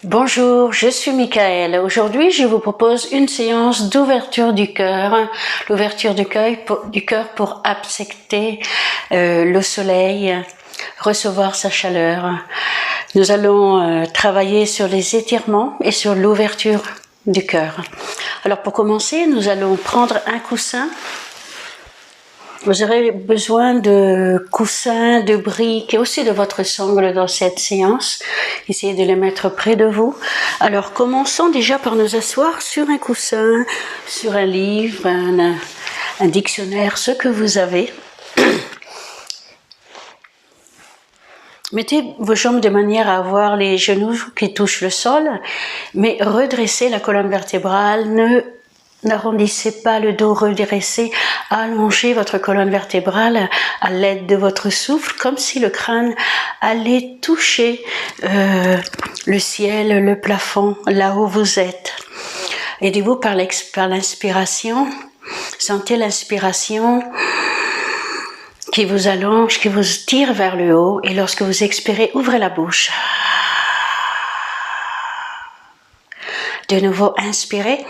Bonjour, je suis Michael. Aujourd'hui, je vous propose une séance d'ouverture du cœur. L'ouverture du cœur pour accepter le soleil, recevoir sa chaleur. Nous allons travailler sur les étirements et sur l'ouverture du cœur. Alors pour commencer, nous allons prendre un coussin. Vous aurez besoin de coussins, de briques et aussi de votre sangle dans cette séance. Essayez de les mettre près de vous. Alors commençons déjà par nous asseoir sur un coussin, sur un livre, un dictionnaire, ce que vous avez. Mettez vos jambes de manière à avoir les genoux qui touchent le sol, mais redressez la colonne vertébrale, n'arrondissez pas le dos, redressez, allongez votre colonne vertébrale à l'aide de votre souffle, comme si le crâne allait toucher le ciel, le plafond, là où vous êtes. Aidez-vous par l'inspiration, sentez l'inspiration qui vous allonge, qui vous tire vers le haut, et lorsque vous expirez, ouvrez la bouche. De nouveau, inspirez.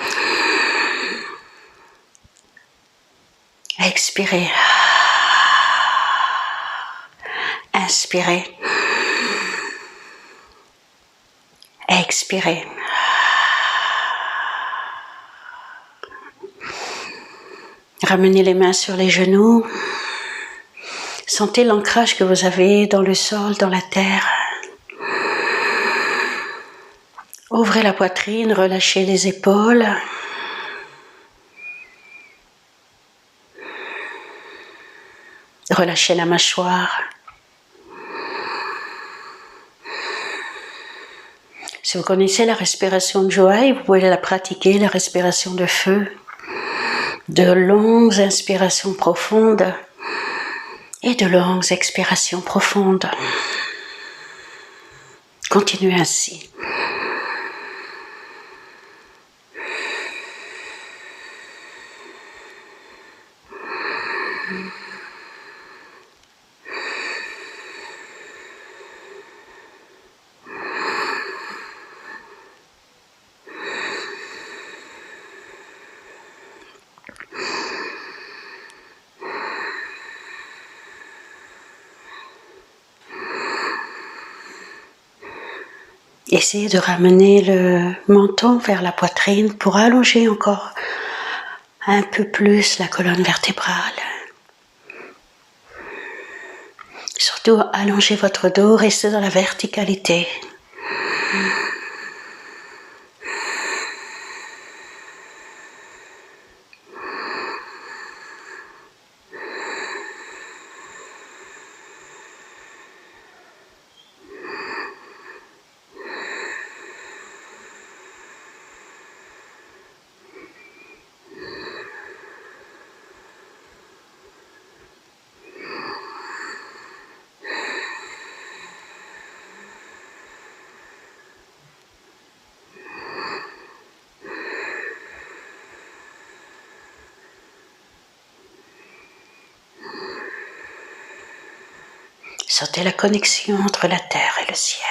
Expirez. Inspirez. Expirez. Ramenez les mains sur les genoux. Sentez l'ancrage que vous avez dans le sol, dans la terre. Ouvrez la poitrine, relâchez les épaules. Relâchez la mâchoire. Si vous connaissez la respiration de Joaï, vous pouvez la pratiquer, la respiration de feu. De longues inspirations profondes et de longues expirations profondes. Continuez ainsi. Essayez de ramener le menton vers la poitrine pour allonger encore un peu plus la colonne vertébrale. Surtout, allongez votre dos, restez dans la verticalité. Sentez la connexion entre la terre et le ciel.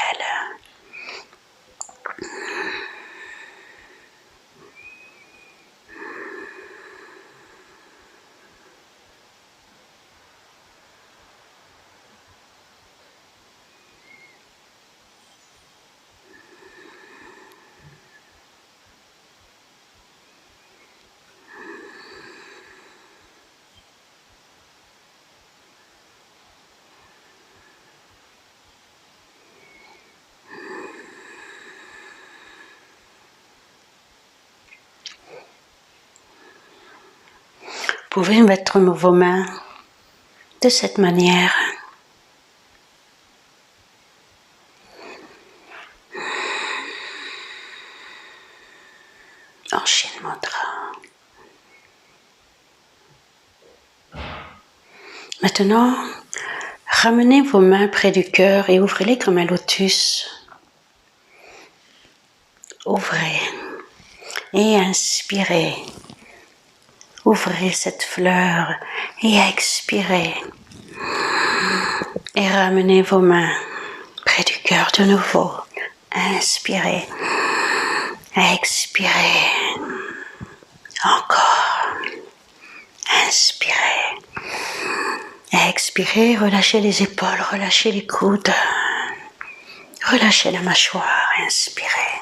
Vous pouvez mettre vos mains de cette manière. En chien mantra. Maintenant, ramenez vos mains près du cœur et ouvrez-les comme un lotus. Ouvrez et inspirez. Ouvrez cette fleur et expirez. Et ramenez vos mains près du cœur de nouveau. Inspirez. Expirez. Encore. Inspirez. Expirez, relâchez les épaules, relâchez les coudes. Relâchez la mâchoire, inspirez.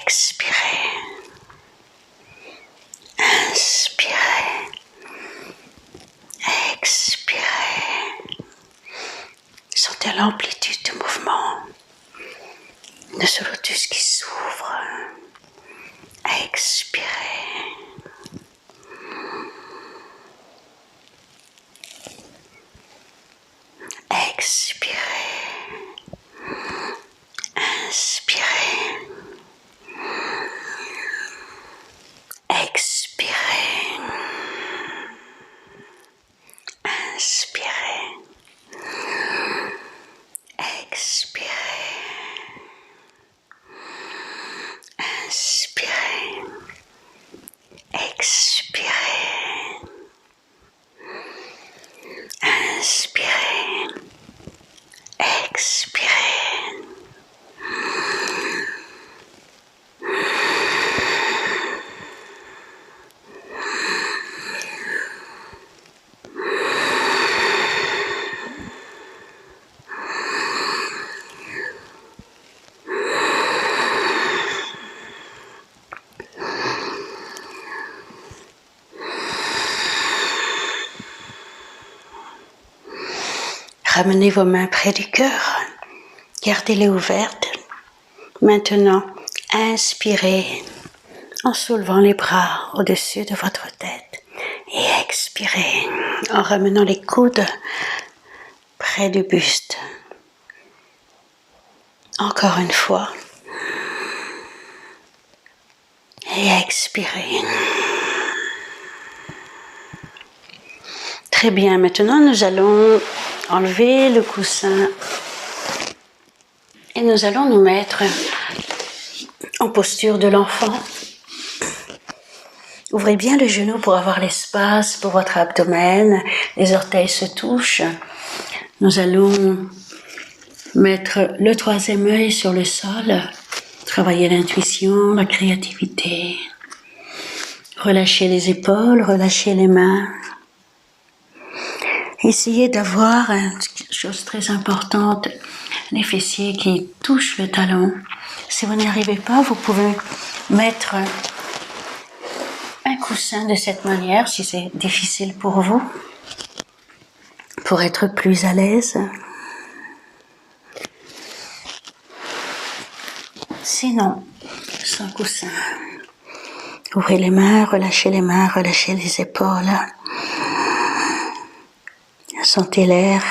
Expirez. Inspirez. Expirez. Sentez l'amplitude du mouvement de ce lotus qui s'ouvre. Expirez. Expirez. Inspirez. Expirez. Inspirez. Expirez. Inspirez. Expirez. Inspirez. Expirez. Ramenez vos mains près du cœur. Gardez-les ouvertes. Maintenant, inspirez en soulevant les bras au-dessus de votre tête. Et expirez en ramenant les coudes près du buste. Encore une fois. Et expirez. Très bien, maintenant nous allons enlever le coussin et nous allons nous mettre en posture de l'enfant. Ouvrez bien le genou pour avoir l'espace pour votre abdomen, les orteils se touchent. Nous allons mettre le troisième œil sur le sol, travailler l'intuition, la créativité. Relâchez les épaules, relâchez les mains. Essayez d'avoir une chose très importante, les fessiers qui touchent le talon. Si vous n'y arrivez pas, vous pouvez mettre un coussin de cette manière, si c'est difficile pour vous, pour être plus à l'aise. Sinon, sans coussin. Ouvrez les mains, relâchez les épaules. Sentez l'air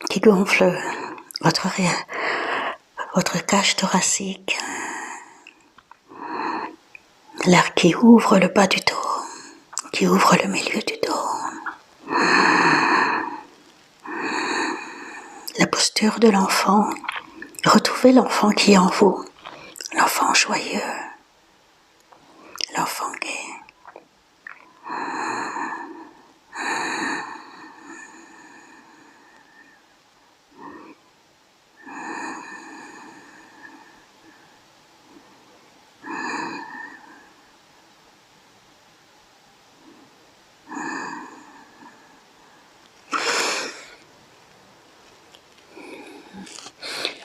qui gonfle votre cage thoracique. L'air qui ouvre le bas du dos, qui ouvre le milieu du dos. La posture de l'enfant. Retrouvez l'enfant qui est en vous. L'enfant joyeux. L'enfant gai.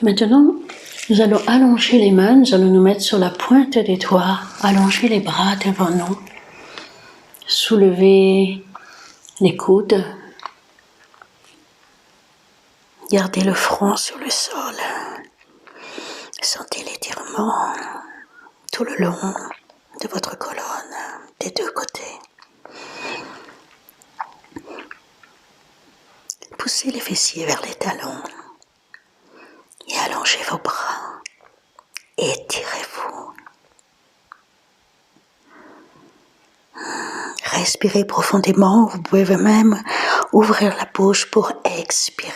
Maintenant, nous allons allonger les mains, nous allons nous mettre sur la pointe des doigts, allonger les bras devant nous, soulever les coudes, gardez le front sur le sol, sentez l'étirement tout le long de votre colonne, des deux côtés. Poussez les fessiers vers les talons et allongez vos bras. Étirez-vous. Respirez profondément. Vous pouvez même ouvrir la bouche pour expirer.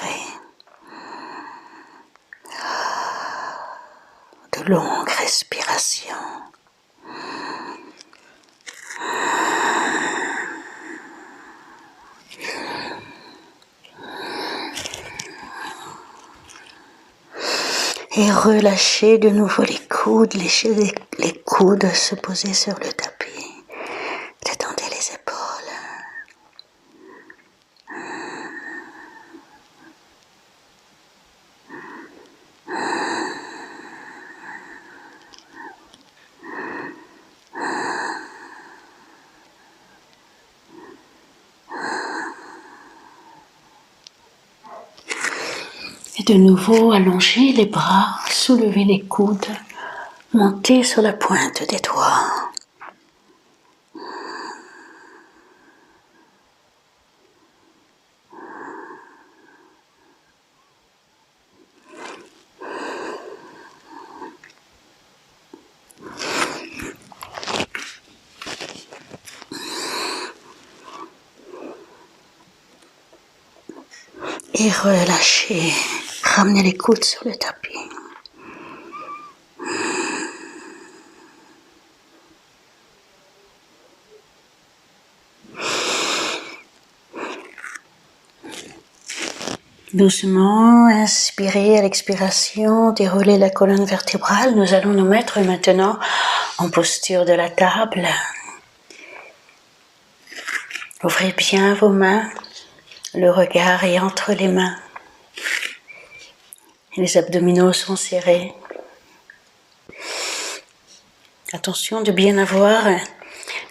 De longues respirations. Et relâchez de nouveau les coudes, laissez les coudes se poser sur le tapis. Détendez les épaules. Et de nouveau, allongez les bras, soulevez les coudes, montez sur la pointe des doigts. Et relâchez, ramenez les coudes sur le tapis. Doucement, inspirez à l'expiration, déroulez la colonne vertébrale. Nous allons nous mettre maintenant en posture de la table. Ouvrez bien vos mains, le regard est entre les mains. Les abdominaux sont serrés. Attention de bien avoir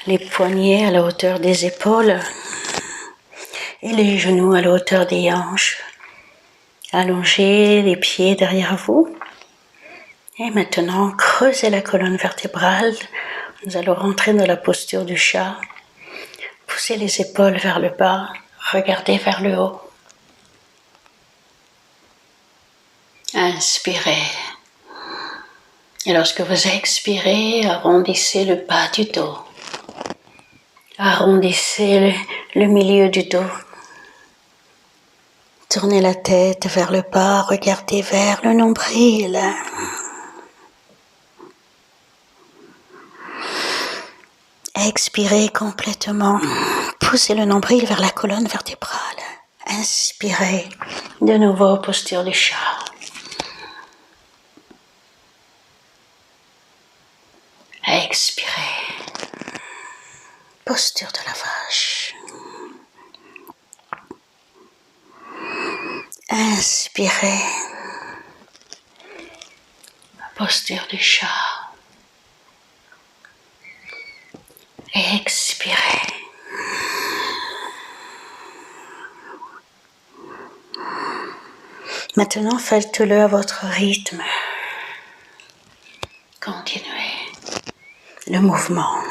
les poignets à la hauteur des épaules et les genoux à la hauteur des hanches. Allongez les pieds derrière vous. Et maintenant, creusez la colonne vertébrale. Nous allons rentrer dans la posture du chat. Poussez les épaules vers le bas. Regardez vers le haut. Inspirez. Et lorsque vous expirez, arrondissez le bas du dos. Arrondissez le milieu du dos. Tournez la tête vers le bas, regardez vers le nombril. Expirez complètement. Poussez le nombril vers la colonne vertébrale. Inspirez. De nouveau, posture du chat. Expirez. Posture de la vache. Inspirez. Posture du chat. Expirez. Maintenant, faites-le à votre rythme. Continuez le mouvement.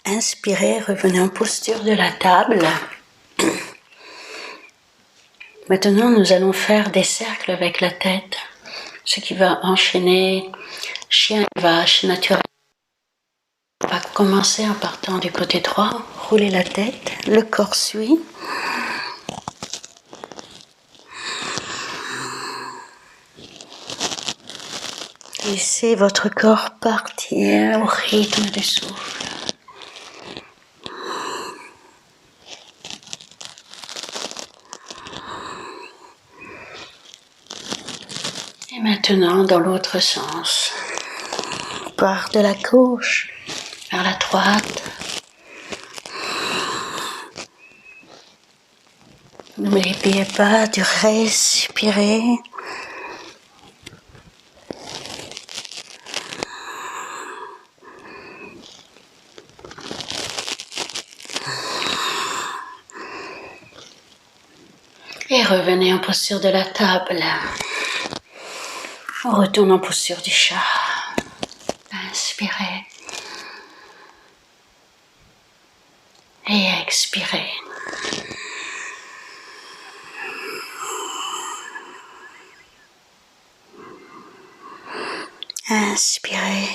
Inspirez, revenez en posture de la table. Maintenant, nous allons faire des cercles avec la tête, ce qui va enchaîner chien et vache naturellement. On va commencer en partant du côté droit, roulez la tête, le corps suit. Laissez votre corps partir au rythme du souffle. Et maintenant, dans l'autre sens, on part de la gauche vers la droite. N'oubliez pas de respirer. revenez en posture de la table. On retourne en posture du chat. Inspirez. Et expirez. Inspirez.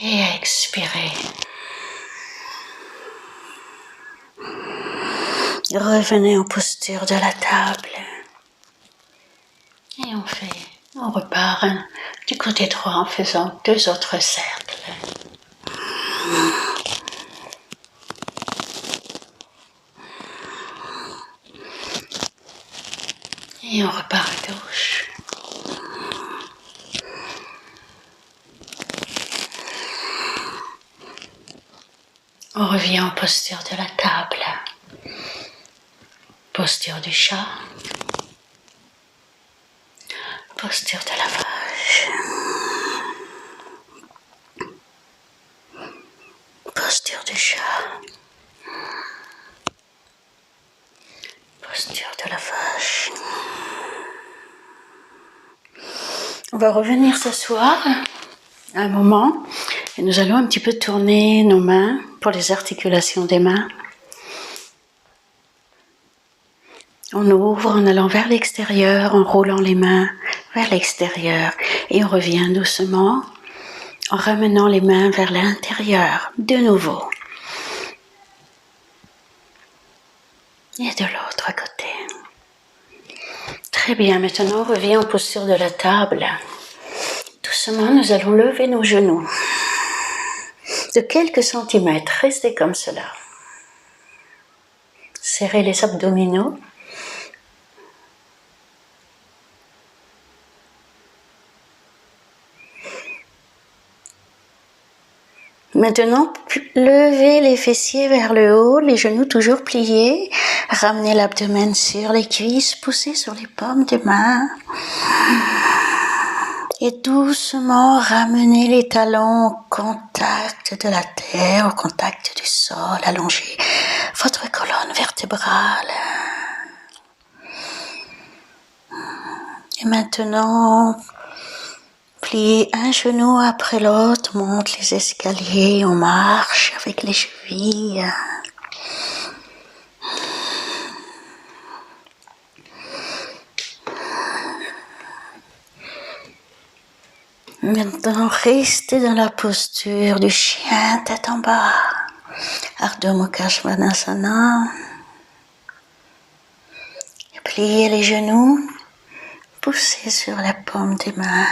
Et expirez. Revenez en posture de la table. Et on repart du côté droit en faisant 2 autres cercles. Et on repart à gauche. On revient en posture de la table. Posture du chat. Posture de la vache. Posture du chat. Posture de la vache. On va revenir s'asseoir un moment et nous allons un petit peu tourner nos mains pour les articulations des mains. On ouvre en allant vers l'extérieur, en roulant les mains vers l'extérieur et on revient doucement en ramenant les mains vers l'intérieur de nouveau. Et de l'autre côté. Très bien, maintenant on revient en posture de la table. Doucement, nous allons lever nos genoux de quelques centimètres. Restez comme cela. Serrez les abdominaux. Maintenant, levez les fessiers vers le haut, les genoux toujours pliés. Ramenez l'abdomen sur les cuisses, poussez sur les paumes des mains. Et doucement, ramenez les talons au contact de la terre, au contact du sol. Allongez votre colonne vertébrale. Et maintenant, pliez un genou après l'autre, monte les escaliers, on marche avec les chevilles. Maintenant, restez dans la posture du chien, tête en bas. Ardha Mukha Svanasana. Pliez les genoux, poussez sur la paume des mains.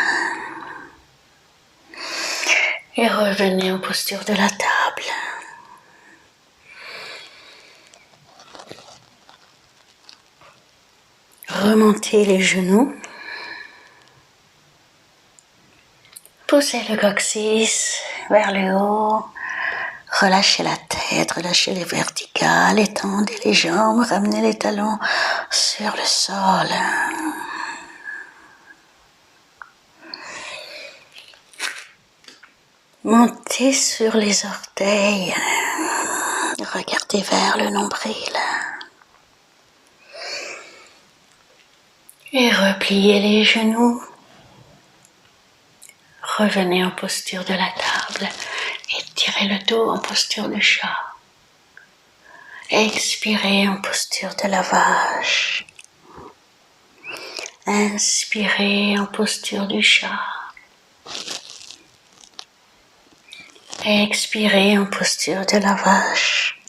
Et revenez en posture de la table. Remontez les genoux. Poussez le coccyx vers le haut. Relâchez la tête, relâchez les verticales, étendez les jambes, ramenez les talons sur le sol. Montez sur les orteils. Regardez vers le nombril. Et repliez les genoux. Revenez en posture de la table. Étirez le dos en posture de chat. Expirez en posture de la vache. Inspirez en posture du chat. Expirez en posture de la vache.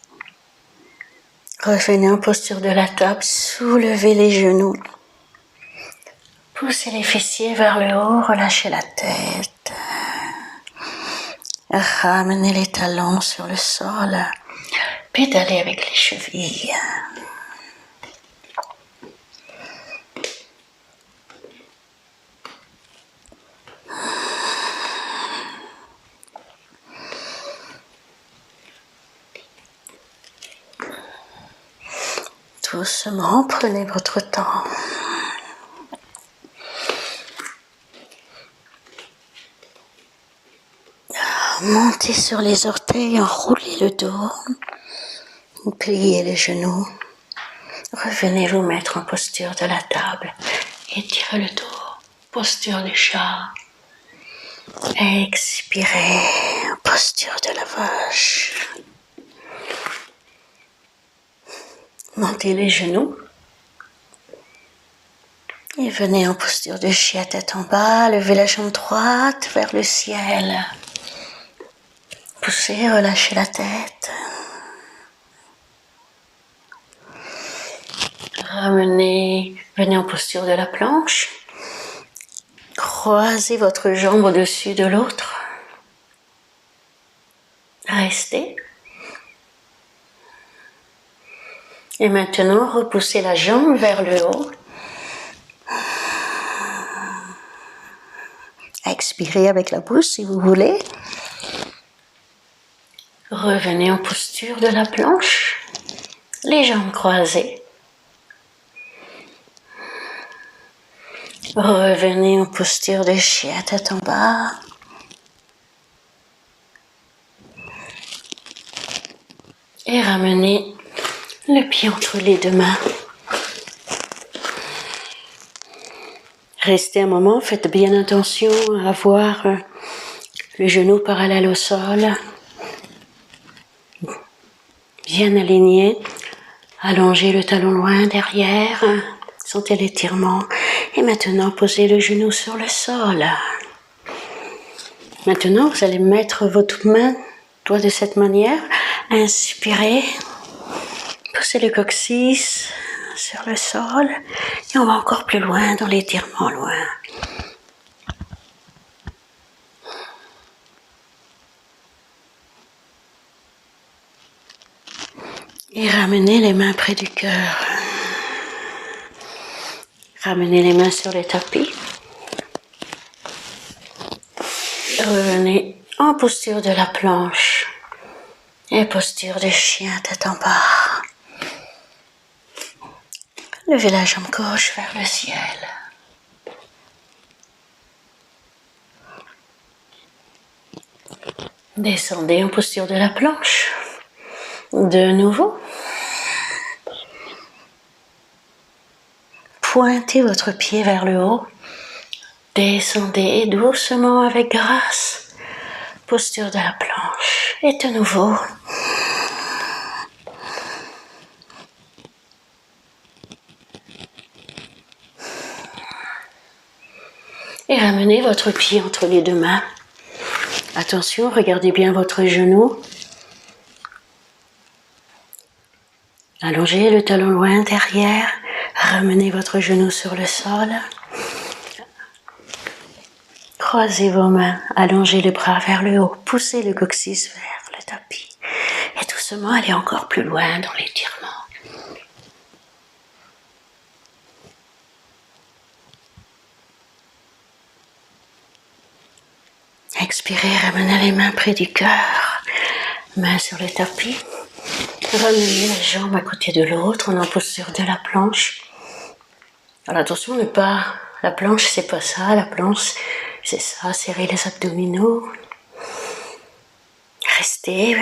Revenez en posture de la table, soulevez les genoux. Poussez les fessiers vers le haut, relâchez la tête. Ramenez les talons sur le sol. Pédalez avec les chevilles. Doucement, prenez votre temps. Montez sur les orteils, enroulez le dos. Pliez les genoux. Revenez vous mettre en posture de la table. Étirez le dos. Posture du chat. Expirez. Posture de la vache. Montez les genoux. Et venez en posture de chien tête en bas. Levez la jambe droite vers le ciel. Poussez, relâchez la tête. Ramenez, venez en posture de la planche. Croisez votre jambe au-dessus de l'autre. Restez. Et maintenant, repoussez la jambe vers le haut. Expirez avec la bouche si vous voulez. Revenez en posture de la planche. Les jambes croisées. Revenez en posture de chien tête en bas. Et ramenez le pied entre les deux mains. Restez un moment, faites bien attention à avoir le genou parallèle au sol. Bien aligné. Allongez le talon loin derrière. Sentez l'étirement. Et maintenant, posez le genou sur le sol. Maintenant, vous allez mettre votre main, doigt de cette manière. Inspirez. Poussez le coccyx sur le sol. Et on va encore plus loin dans l'étirement, loin. Et ramenez les mains près du cœur. Ramenez les mains sur les tapis. Revenez en posture de la planche. Et posture de chien tête en bas. Levez la jambe gauche vers le ciel. Descendez en posture de la planche. De nouveau. Pointez votre pied vers le haut. Descendez doucement avec grâce. Posture de la planche. Et de nouveau. Et ramenez votre pied entre les deux mains. Attention, regardez bien votre genou. Allongez le talon loin derrière. Ramenez votre genou sur le sol. Croisez vos mains. Allongez les bras vers le haut. Poussez le coccyx vers le tapis. Et doucement, allez encore plus loin dans l'étirement. Expirez, ramenez les mains près du cœur. Mains sur le tapis. Ramenez les jambes à côté de l'autre. On est en posture de la planche. Alors attention, ne pas... La planche, c'est pas ça. La planche, c'est ça. Serrez les abdominaux. Restez.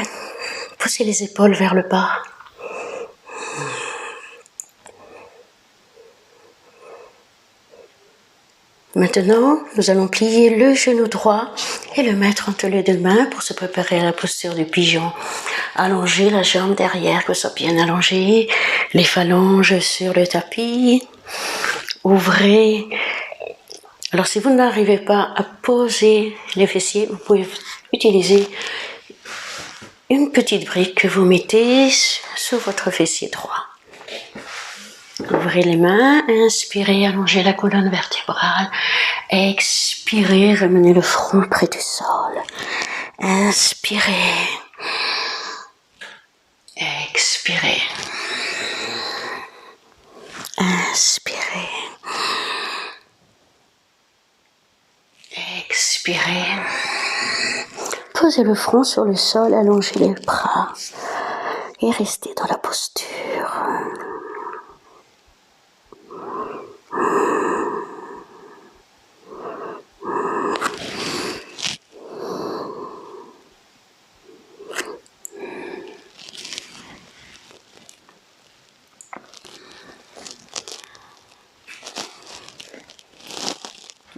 Poussez les épaules vers le bas. Maintenant, nous allons plier le genou droit et le mettre entre les deux mains pour se préparer à la posture du pigeon. Allongez la jambe derrière, que ce soit bien allongé. Les phalanges sur le tapis. Ouvrez. Alors, si vous n'arrivez pas à poser les fessiers, vous pouvez utiliser une petite brique que vous mettez sur votre fessier droit. Ouvrez les mains, inspirez, allongez la colonne vertébrale. Expirez, ramenez le front près du sol. Inspirez. Expirez. Inspirez. Expirez. Posez le front sur le sol, allongez les bras et restez dans la posture.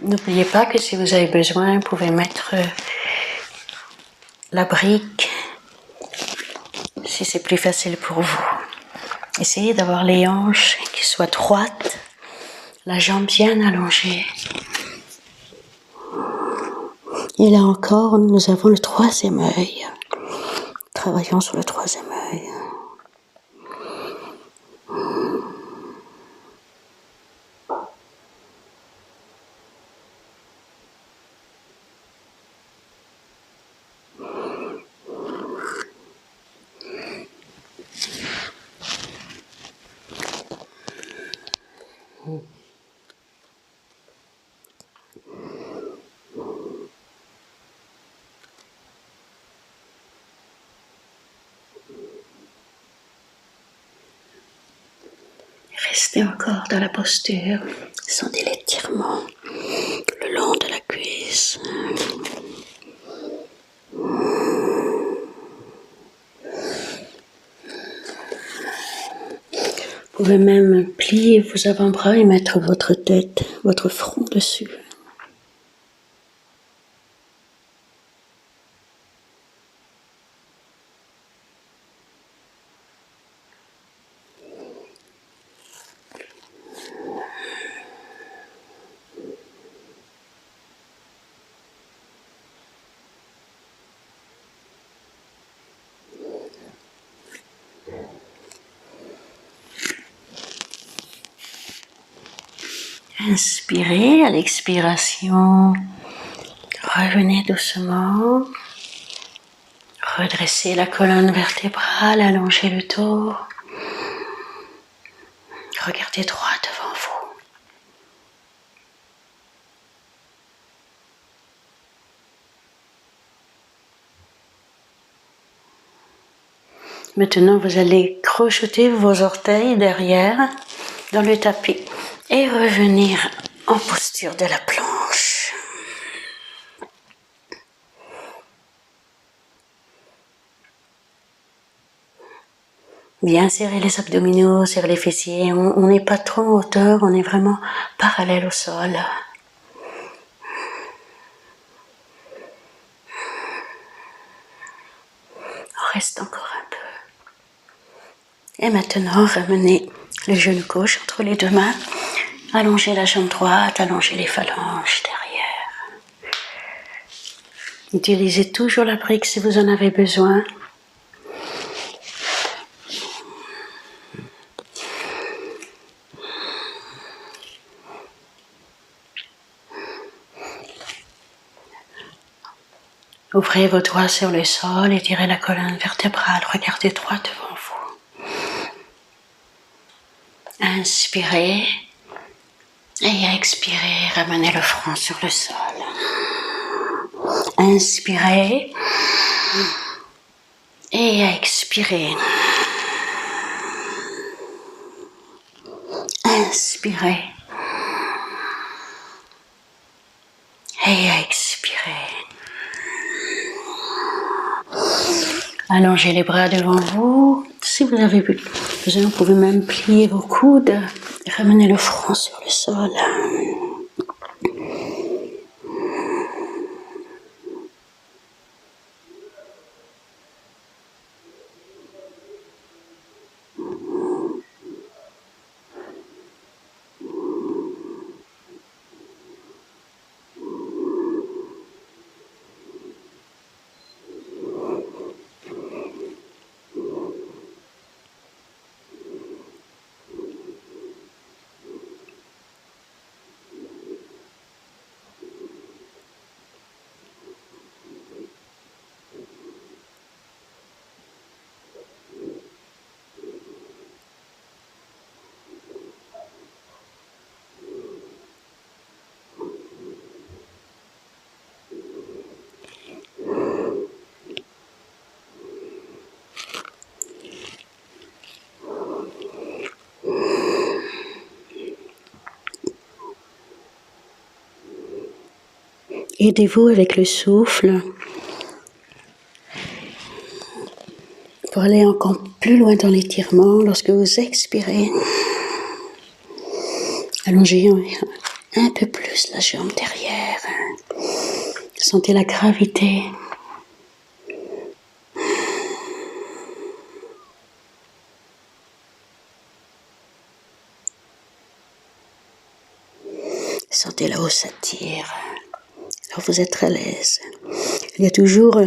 N'oubliez pas que si vous avez besoin, vous pouvez mettre la brique si c'est plus facile pour vous. Essayez d'avoir les hanches qui soient droites, la jambe bien allongée. Et là encore, nous avons le troisième œil. Travaillons sur le troisième œil. Restez encore dans la posture, sentez l'étirement le long de la cuisse. Vous pouvez même plier vos avant-bras et mettre votre tête, votre front dessus. Inspirez, à l'expiration, revenez doucement, redressez la colonne vertébrale, allongez le dos, regardez droit devant vous. Maintenant, vous allez crocheter vos orteils derrière dans le tapis et revenir en posture de la planche. Bien serrer les abdominaux, serrer les fessiers. On n'est pas trop en hauteur, on est vraiment parallèle au sol. On reste encore un peu. Et maintenant, ramenez le genou gauche entre les deux mains. Allongez la jambe droite, allongez les phalanges derrière. Utilisez toujours la brique si vous en avez besoin. Ouvrez vos doigts sur le sol, étirez la colonne vertébrale, regardez droit devant vous. Inspirez et expirez, ramenez le front sur le sol. Inspirez et expirez. Inspirez et expirez. Allongez les bras devant vous. Si vous avez besoin, vous pouvez même plier vos coudes et ramener le front sur le sol. Aidez-vous avec le souffle pour aller encore plus loin dans l'étirement. Lorsque vous expirez, allongez Un peu plus la jambe derrière. Sentez la gravité. Sentez là où ça tire. Alors vous êtes à l'aise. Il y a toujours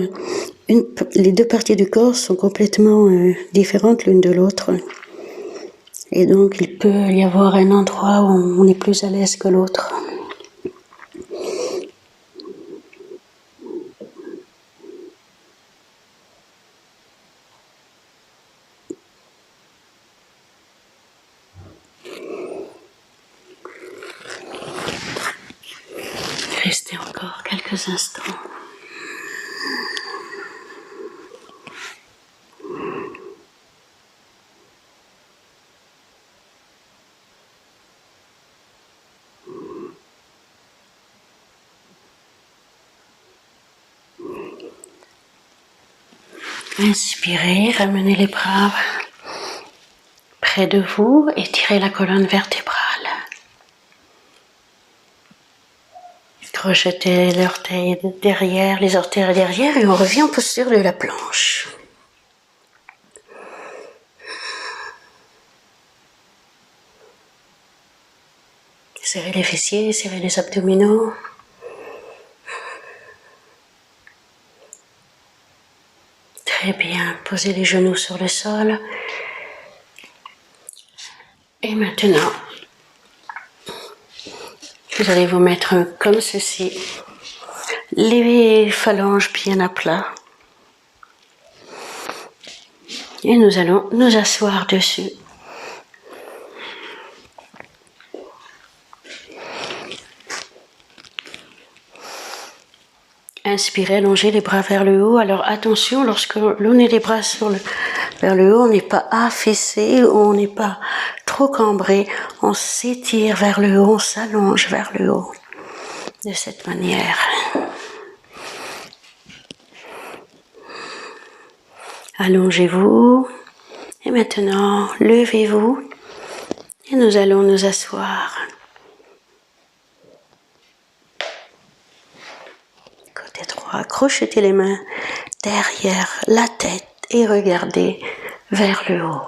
les deux parties du corps sont complètement différentes l'une de l'autre. Et donc il peut y avoir un endroit où on est plus à l'aise que l'autre. Restez encore quelques instants. Inspirez, ramenez les bras près de vous et tirez la colonne vertébrale. Crochetez les orteils derrière et on revient en posture de la planche. Serrez les fessiers, serrez les abdominaux. Très bien, posez les genoux sur le sol. Et maintenant, vous allez vous mettre comme ceci, les phalanges bien à plat. Et nous allons nous asseoir dessus. Inspirez, allongez les bras vers le haut. Alors attention, lorsque l'on est les bras vers le haut, on n'est pas affaissé, on n'est pas trop cambré. On s'étire vers le haut, on s'allonge vers le haut. De cette manière. Allongez-vous. Et maintenant, levez-vous. Et nous allons nous asseoir. Côté droit, crochetez les mains derrière la tête et regardez vers le haut.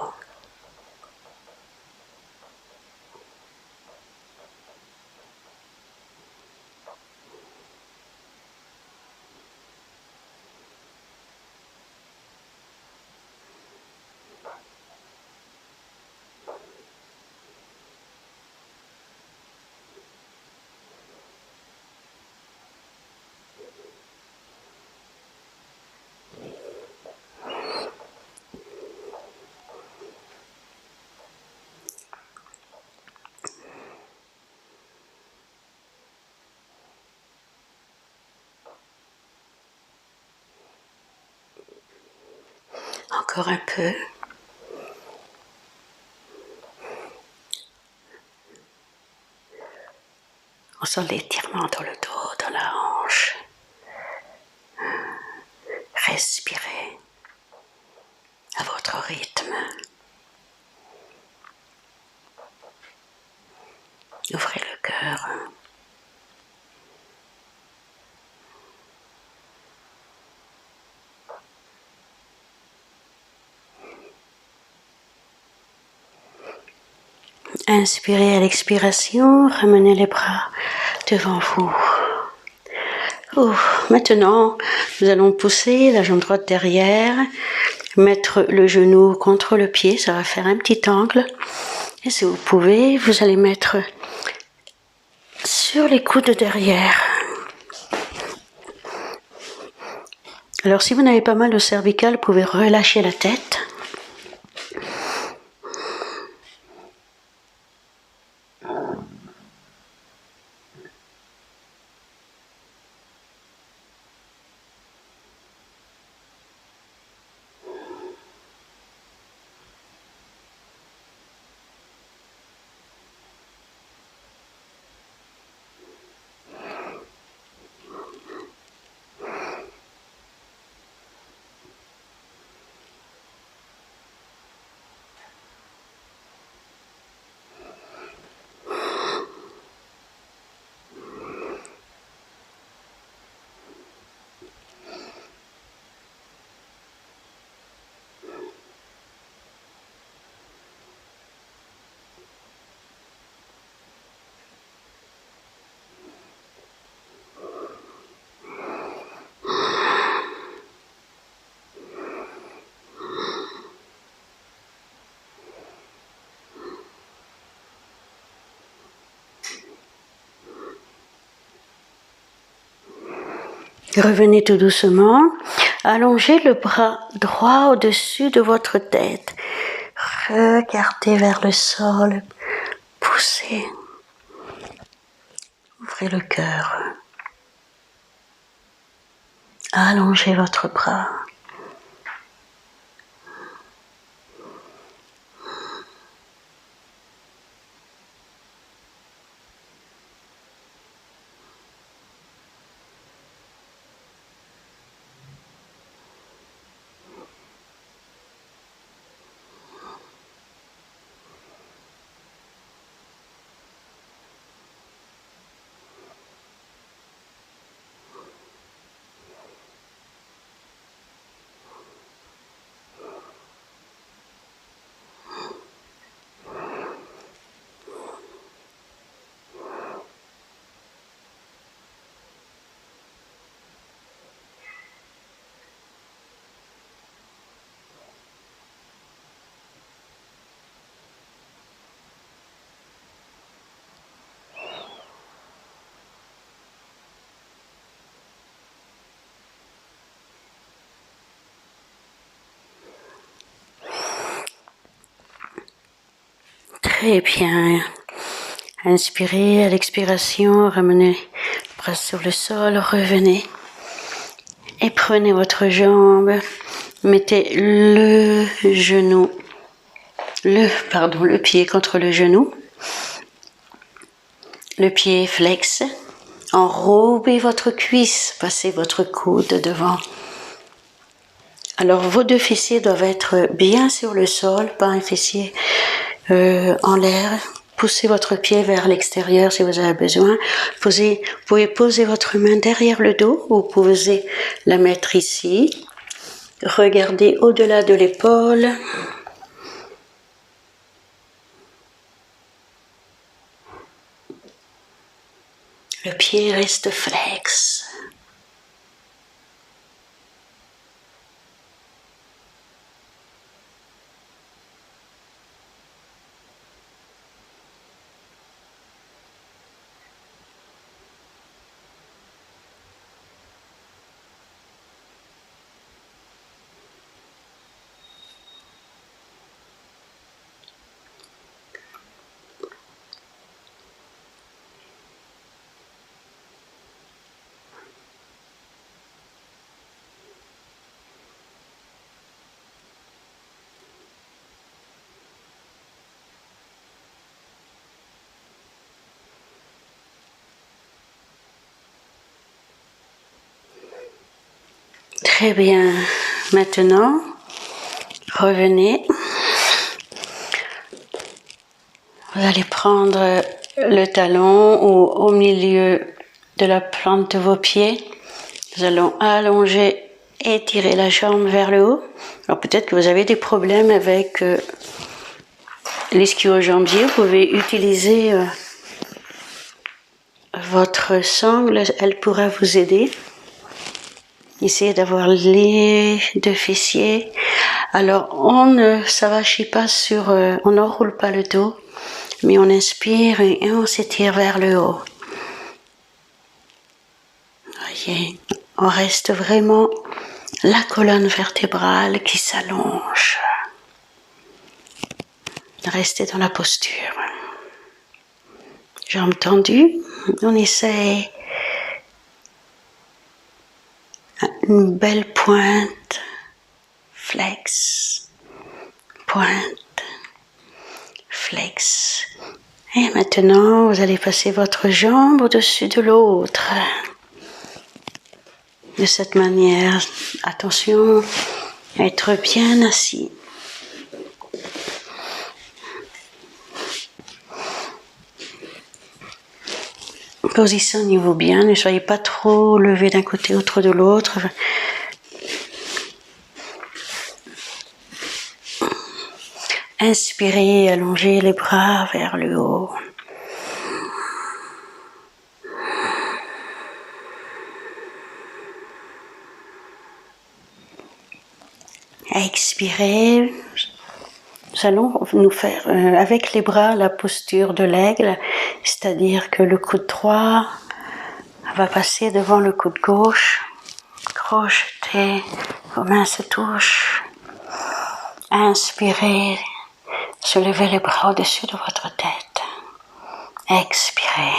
Encore un peu. On sent l'étirement dans le dos, dans la hanche. Respirez à votre rythme. Ouvrez le cœur. Inspirez à l'expiration, ramenez les bras devant vous. Maintenant, nous allons pousser la jambe droite derrière, mettre le genou contre le pied, ça va faire un petit angle. Et si vous pouvez, vous allez mettre sur les coudes derrière. Alors si vous n'avez pas mal au cervical, vous pouvez relâcher la tête. Revenez tout doucement. Allongez le bras droit au-dessus de votre tête. Regardez vers le sol. Poussez. Ouvrez le cœur. Allongez votre bras. Très bien. Inspirez, à l'expiration, ramenez le bras sur le sol, revenez. Et prenez votre jambe, mettez le pied contre le genou. Le pied flex. Enrobez votre cuisse, passez votre coude devant. Alors vos deux fessiers doivent être bien sur le sol, pas un fessier en l'air. Poussez votre pied vers l'extérieur si vous avez besoin. Vous pouvez poser votre main derrière le dos ou vous pouvez la mettre ici. Regardez au-delà de l'épaule. Le pied reste flex. Très bien. Maintenant, revenez. Vous allez prendre le talon au milieu de la plante de vos pieds. Nous allons allonger et tirer la jambe vers le haut. Alors peut-être que vous avez des problèmes avec l'ischio-jambier. Vous pouvez utiliser votre sangle, elle pourra vous aider. Essayez d'avoir les deux fessiers. Alors on ne s'avachit pas on n'enroule pas le dos, mais on inspire et on s'étire vers le haut. Voyez, on reste vraiment la colonne vertébrale qui s'allonge. Restez dans la posture. Jambes tendues, on essaye une belle pointe, flex, pointe, flex. Et maintenant, vous allez passer votre jambe au-dessus de l'autre. De cette manière, attention à être bien assis. Positionnez-vous bien, ne soyez pas trop levé d'un côté ou trop de l'autre. Inspirez, allongez les bras vers le haut. Expirez. Nous allons nous faire avec les bras la posture de l'aigle, c'est-à-dire que le coude droit va passer devant le coude gauche Crochetez, vos mains se touchent. Inspirez, soulevez les bras au-dessus de votre tête. Expirez.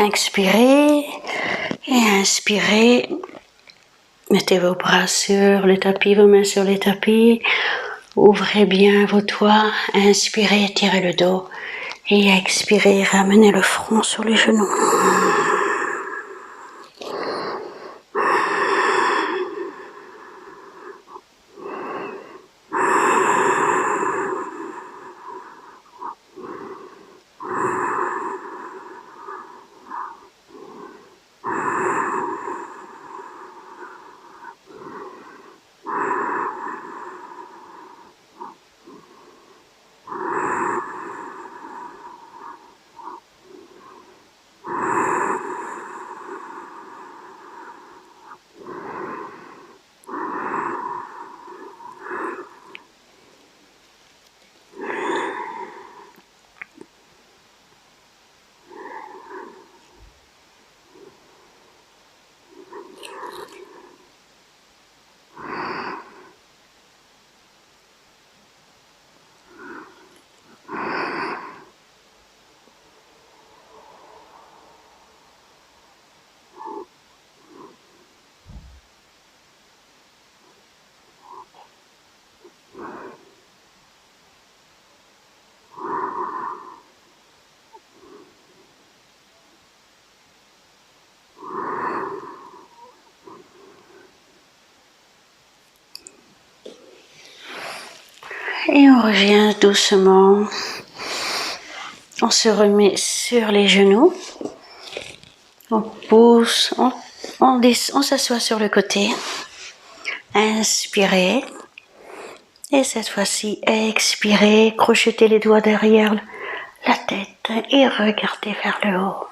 Expirez et inspirez. Mettez vos bras sur le tapis, vos mains sur les tapis. Ouvrez bien vos doigts. Inspirez, tirez le dos. Et expirez, ramenez le front sur les genoux. Et on revient doucement. On se remet sur les genoux. On pousse, on s'assoit sur le côté. Inspirez. Et cette fois-ci, expirez. Crochetez les doigts derrière la tête et regardez vers le haut.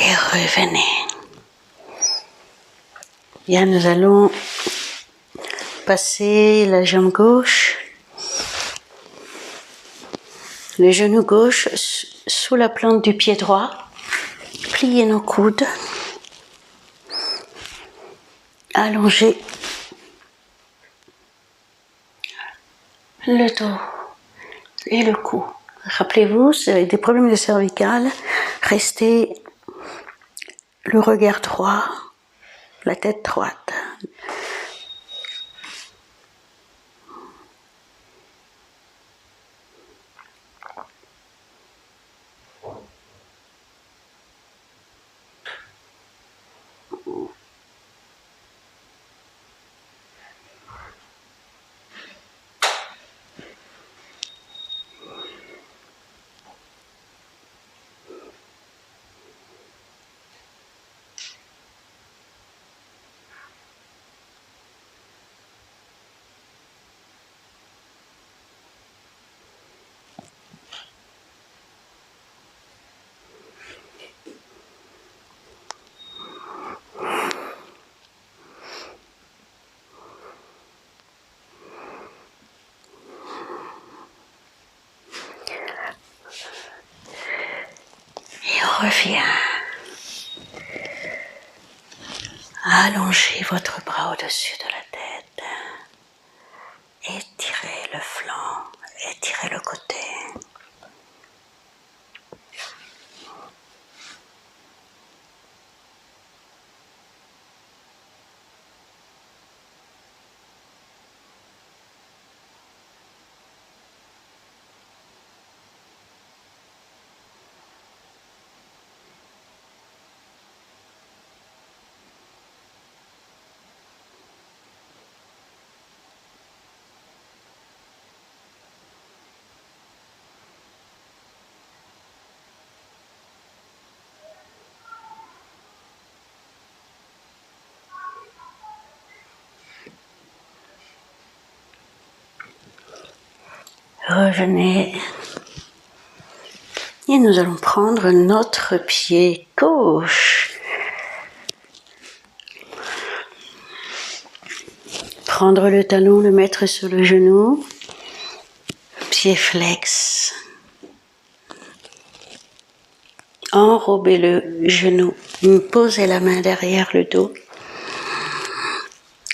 Et revenez. Bien, nous allons passer la jambe gauche, le genou gauche sous la plante du pied droit. Pliez nos coudes. Allongez le dos et le cou. Rappelez-vous, si vous avez des problèmes de cervicales, restez le regard droit, la tête droite. Et on revient. Allongez votre bras au-dessus de la tête. Étirez le flanc, étirez le côté. Revenez. Et nous allons prendre notre pied gauche. Prendre le talon, le mettre sur le genou. Pied flex. Enrobez le genou. Posez la main derrière le dos.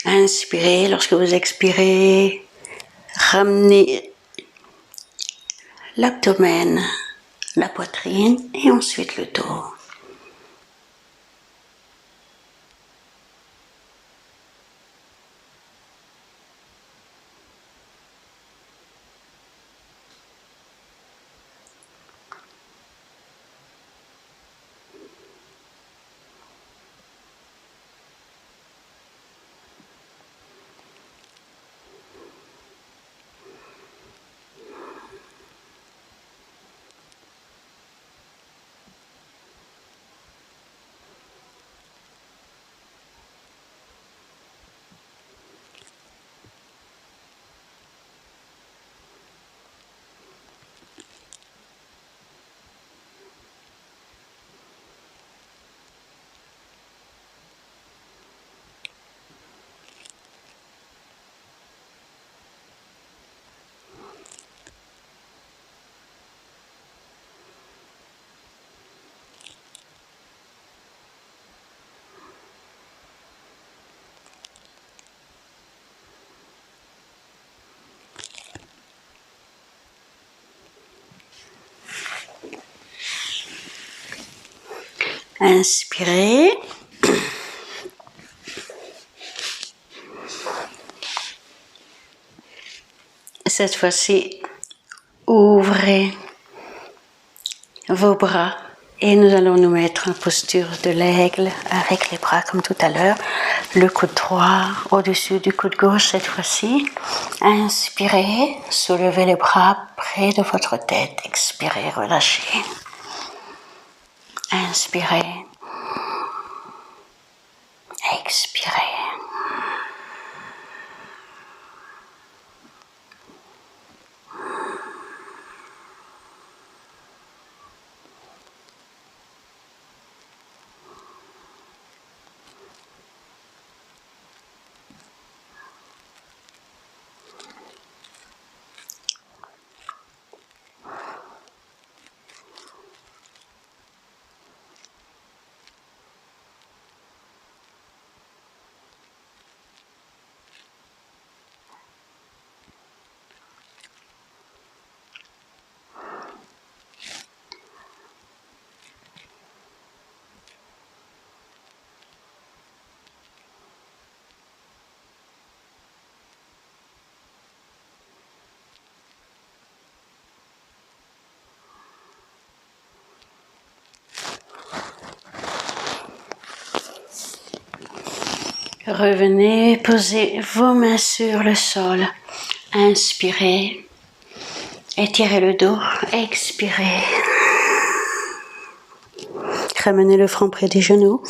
Inspirez. Lorsque vous expirez, ramenez l'abdomen, la poitrine et ensuite le dos. Inspirez. Cette fois-ci, ouvrez vos bras et nous allons nous mettre en posture de l'aigle avec les bras comme tout à l'heure. Le coude droit au-dessus du coude gauche cette fois-ci. Inspirez, soulevez les bras près de votre tête. Expirez, relâchez. Inspirez. Expirez. Revenez, posez vos mains sur le sol. Inspirez. Étirez le dos. Expirez. Ramenez le front près des genoux.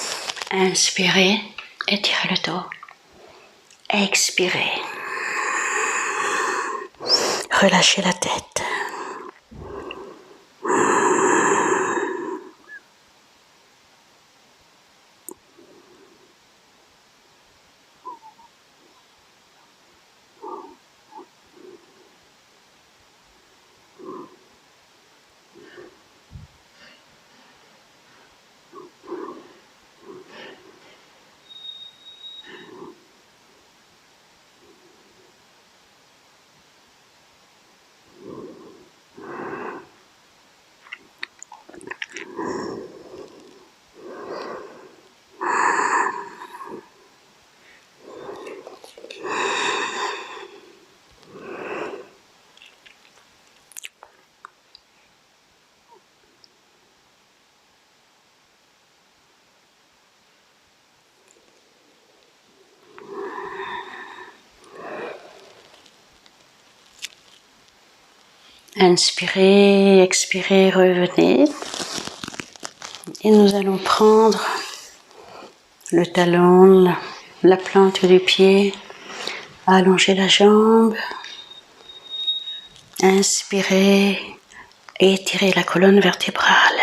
Inspirez. Étirez le dos. Expirez. Relâchez la tête. Inspirez, expirez, revenez. Et nous allons prendre le talon, la plante du pied, allonger la jambe. Inspirez, étirez la colonne vertébrale.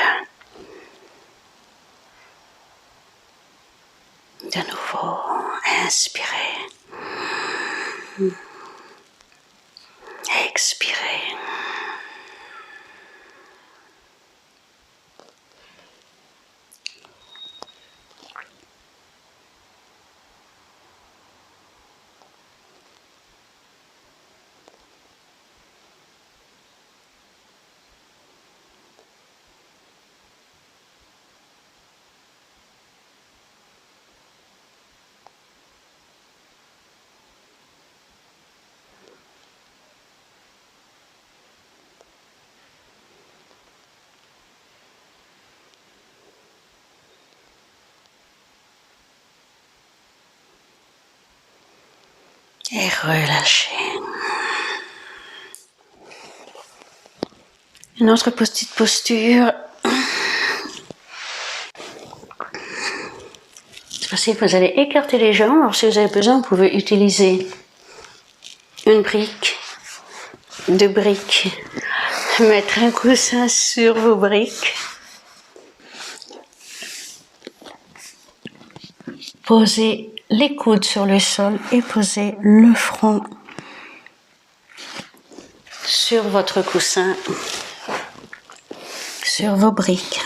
De nouveau, inspirez. Expirez. Et relâchez. Une autre petite posture. Cette fois-ci, vous allez écarter les jambes. Alors, si vous avez besoin, vous pouvez utiliser une brique, 2 briques, mettre un coussin sur vos briques. Posez les coudes sur le sol et posez le front sur votre coussin, sur vos briques.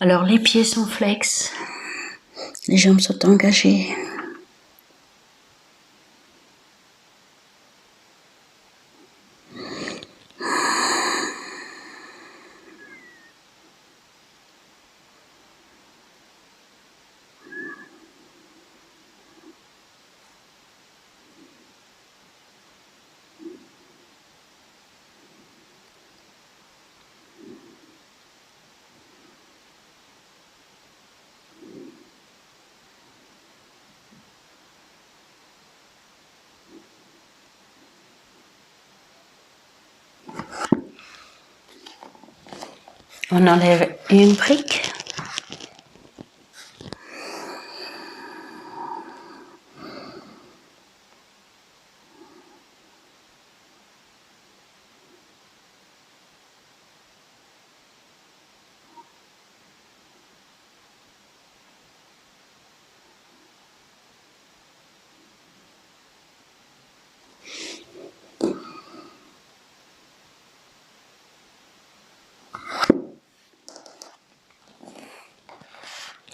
Alors les pieds sont flex, les jambes sont engagées. On enlève une brique.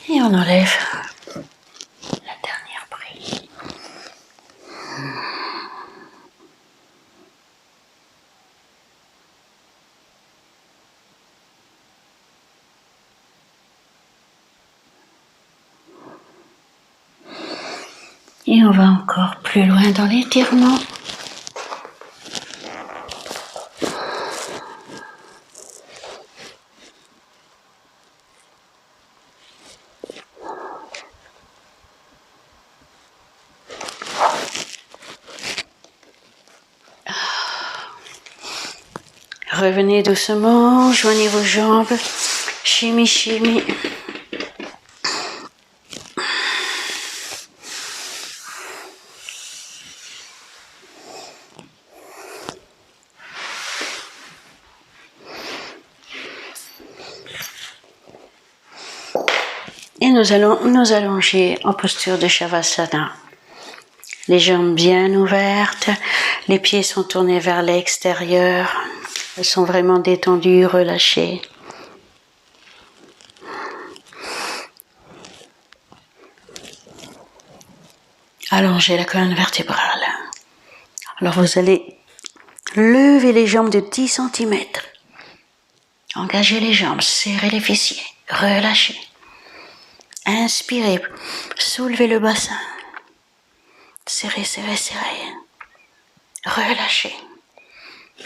Et on enlève la dernière brique. Et on va encore plus loin dans l'étirement. Revenez doucement, joignez vos jambes. Shimi, shimi. Et nous allons nous allonger en posture de Shavasana. Les jambes bien ouvertes, les pieds sont tournés vers l'extérieur. Elles sont vraiment détendues, relâchées. Allongez la colonne vertébrale. Alors vous allez lever les jambes de 10 cm. Engagez les jambes, serrez les fessiers, relâchez. Inspirez, soulevez le bassin. Serrez, serrez, serrez. Relâchez.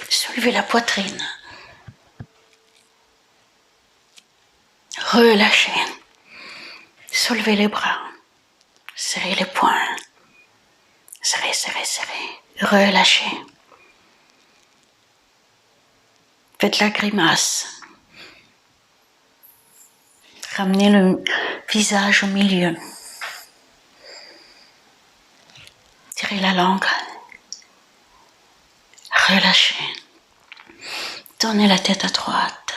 Soulevez la poitrine. Relâchez. Soulevez les bras. Serrez les poings. Serrez, serrez, serrez. Relâchez. Faites la grimace. Ramenez le visage au milieu. Tirez la langue. Relâchez. Tournez la tête à droite.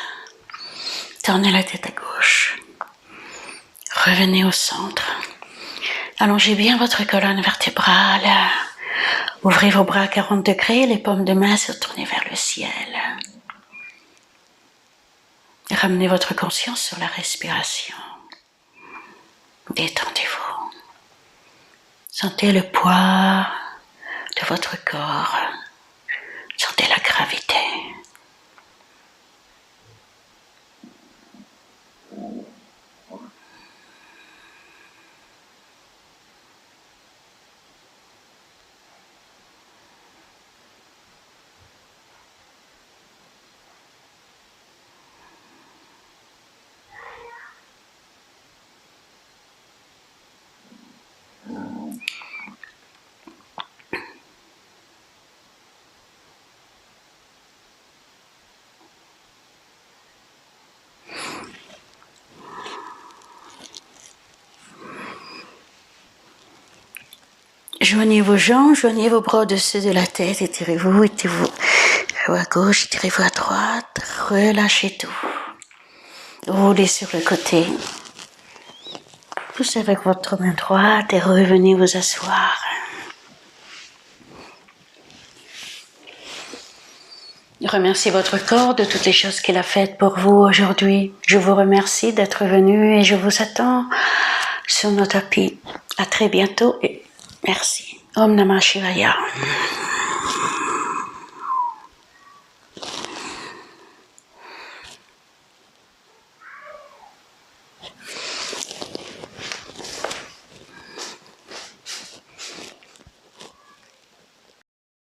Tournez la tête à gauche. Revenez au centre. Allongez bien votre colonne vertébrale. Ouvrez vos bras à 40 degrés, les paumes de main se tournent vers le ciel. Ramenez votre conscience sur la respiration. Détendez-vous. Sentez le poids de votre corps. Sentez la gravité. Joignez vos jambes, joignez vos bras au-dessus de la tête, étirez-vous, étirez-vous à gauche, étirez-vous à droite, relâchez tout. Roulez sur le côté. Poussez avec votre main droite et revenez vous asseoir. Remerciez votre corps de toutes les choses qu'il a faites pour vous aujourd'hui. Je vous remercie d'être venu et je vous attends sur nos tapis. À très bientôt et merci. Om Namah Shivaya.